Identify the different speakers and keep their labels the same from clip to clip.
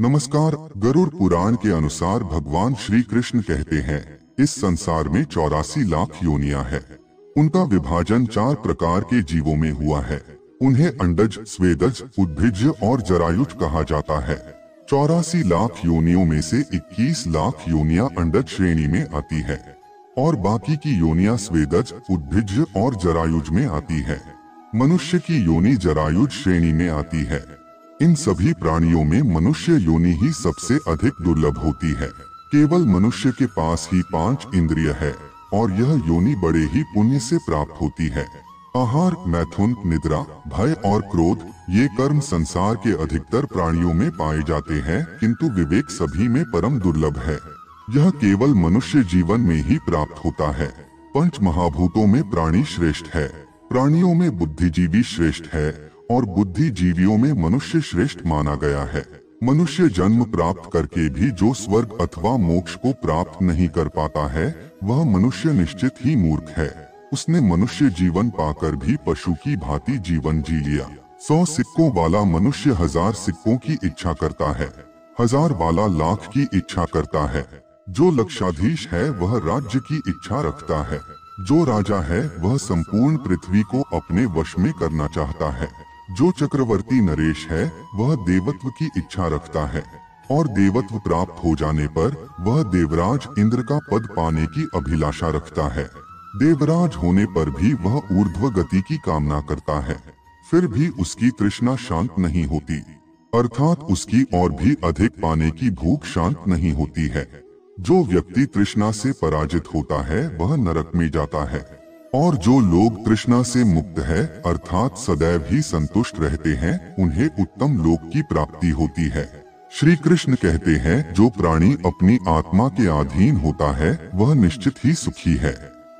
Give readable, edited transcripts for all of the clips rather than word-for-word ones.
Speaker 1: नमस्कार। गरुड़ पुराण के अनुसार भगवान श्री कृष्ण कहते हैं, इस संसार में 84 लाख योनियां है। उनका विभाजन 4 प्रकार के जीवों में हुआ है। उन्हें अंडज, स्वेदज, उद्भिज और जरायुज कहा जाता है। 84 लाख योनियों में से 21 लाख योनियां अंडज श्रेणी में आती है और बाकी की योनियां स्वेदज, उद्भिज और जरायुज में आती है। मनुष्य की योनि जरायुज श्रेणी में आती है। इन सभी प्राणियों में मनुष्य योनि ही सबसे अधिक दुर्लभ होती है। केवल मनुष्य के पास ही 5 इंद्रिय है और यह योनि बड़े ही पुण्य से प्राप्त होती है। आहार, मैथुन, निद्रा, भय और क्रोध ये कर्म संसार के अधिकतर प्राणियों में पाए जाते हैं, किंतु विवेक सभी में परम दुर्लभ है। यह केवल मनुष्य जीवन में ही प्राप्त होता है। 5 महाभूतों में प्राणी श्रेष्ठ है। प्राणियों में बुद्धिजीवी श्रेष्ठ है और बुद्धिजीवियों में मनुष्य श्रेष्ठ माना गया है। मनुष्य जन्म प्राप्त करके भी जो स्वर्ग अथवा मोक्ष को प्राप्त नहीं कर पाता है, वह मनुष्य निश्चित ही मूर्ख है। उसने मनुष्य जीवन पाकर भी पशु की भांति जीवन जी लिया। 100 सिक्कों वाला मनुष्य 1000 सिक्कों की इच्छा करता है। 1000 वाला लाख की इच्छा करता है। जो लक्षाधीश है वह राज्य की इच्छा रखता है। जो राजा है वह संपूर्ण पृथ्वी को अपने वश में करना चाहता है। जो चक्रवर्ती नरेश है वह देवत्व की इच्छा रखता है और देवत्व प्राप्त हो जाने पर वह देवराज इंद्र का पद पाने की अभिलाषा रखता है। देवराज होने पर भी वह ऊर्ध्व गति की कामना करता है, फिर भी उसकी तृष्णा शांत नहीं होती, अर्थात उसकी और भी अधिक पाने की भूख शांत नहीं होती है। जो व्यक्ति तृष्णा से पराजित होता है वह नरक में जाता है और जो लोग तृष्णा से मुक्त है अर्थात सदैव ही संतुष्ट रहते हैं, उन्हें उत्तम लोक की प्राप्ति होती है। श्री कृष्ण कहते हैं, जो प्राणी अपनी आत्मा के अधीन होता है वह निश्चित ही सुखी है।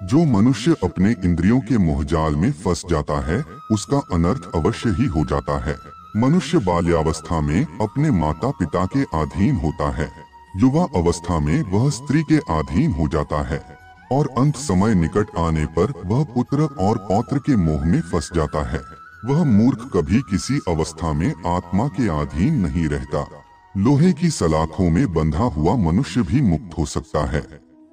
Speaker 1: जो मनुष्य अपने इंद्रियों के मोहजाल में फंस जाता है उसका अनर्थ अवश्य ही हो जाता है। मनुष्य बाल्यावस्था में अपने माता पिता के अधीन होता है, युवा अवस्था में वह स्त्री के अधीन हो जाता है और अंत समय निकट आने पर वह पुत्र और पौत्र के मोह में फंस जाता है। वह मूर्ख कभी किसी अवस्था में आत्मा के अधीन नहीं रहता। लोहे की सलाखों में बंधा हुआ मनुष्य भी मुक्त हो सकता है,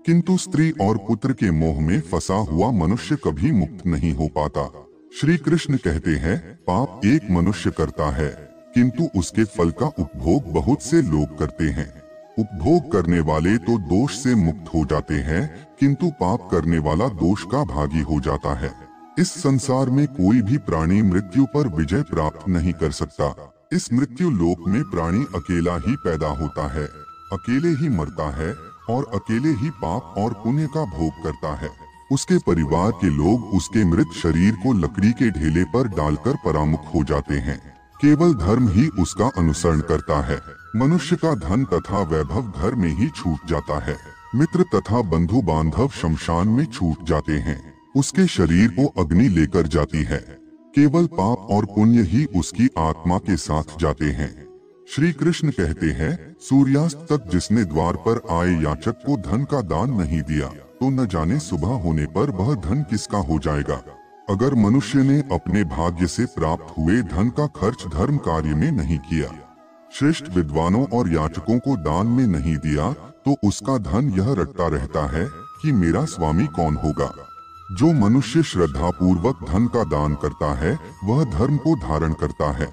Speaker 1: किंतु स्त्री और पुत्र के मोह में फंसा हुआ मनुष्य कभी मुक्त नहीं हो पाता। श्री कृष्ण कहते हैं, पाप एक मनुष्य करता है किंतु उसके फल का उपभोग बहुत से लोग करते हैं। उपभोग करने वाले तो दोष से मुक्त हो जाते हैं, किंतु पाप करने वाला दोष का भागी हो जाता है। इस संसार में कोई भी प्राणी मृत्यु पर विजय प्राप्त नहीं कर सकता। इस मृत्यु लोक में प्राणी अकेला ही पैदा होता है, अकेले ही मरता है और अकेले ही पाप और पुण्य का भोग करता है। उसके परिवार के लोग उसके मृत शरीर को लकड़ी के ढेले पर डालकर परामुख हो जाते हैं। केवल धर्म ही उसका अनुसरण करता है। मनुष्य का धन तथा वैभव घर में ही छूट जाता है। मित्र तथा बंधु बांधव शमशान में छूट जाते हैं। उसके शरीर को अग्नि लेकर जाती है। केवल पाप और पुण्य ही उसकी आत्मा के साथ जाते हैं। श्री कृष्ण कहते हैं, सूर्यास्त तक जिसने द्वार पर आए याचक को धन का दान नहीं दिया तो न जाने सुबह होने पर वह धन किसका हो जाएगा। अगर मनुष्य ने अपने भाग्य से प्राप्त हुए धन का खर्च धर्म कार्य में नहीं किया, श्रेष्ठ विद्वानों और याचकों को दान में नहीं दिया, तो उसका धन यह रटता रहता है कि मेरा स्वामी कौन होगा। जो मनुष्य श्रद्धा पूर्वक धन का दान करता है वह धर्म को धारण करता है।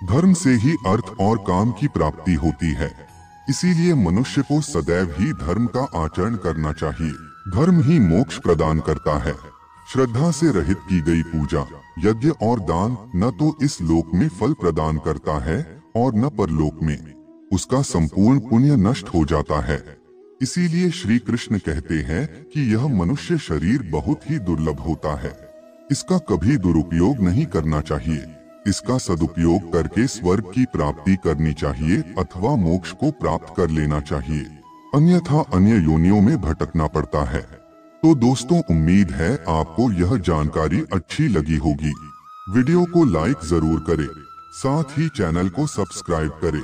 Speaker 1: धर्म से ही अर्थ और काम की प्राप्ति होती है। इसीलिए मनुष्य को सदैव ही धर्म का आचरण करना चाहिए। धर्म ही मोक्ष प्रदान करता है। श्रद्धा से रहित की गई पूजा, यज्ञ और दान न तो इस लोक में फल प्रदान करता है और न परलोक में। उसका संपूर्ण पुण्य नष्ट हो जाता है। इसीलिए श्री कृष्ण कहते हैं कि यह मनुष्य शरीर बहुत ही दुर्लभ होता है। इसका कभी दुरुपयोग नहीं करना चाहिए। इसका सदुपयोग करके स्वर्ग की प्राप्ति करनी चाहिए अथवा मोक्ष को प्राप्त कर लेना चाहिए, अन्यथा अन्य योनियों में भटकना पड़ता है। तो दोस्तों, उम्मीद है आपको यह जानकारी अच्छी लगी होगी। वीडियो को लाइक जरूर करें, साथ ही चैनल को सब्सक्राइब करें।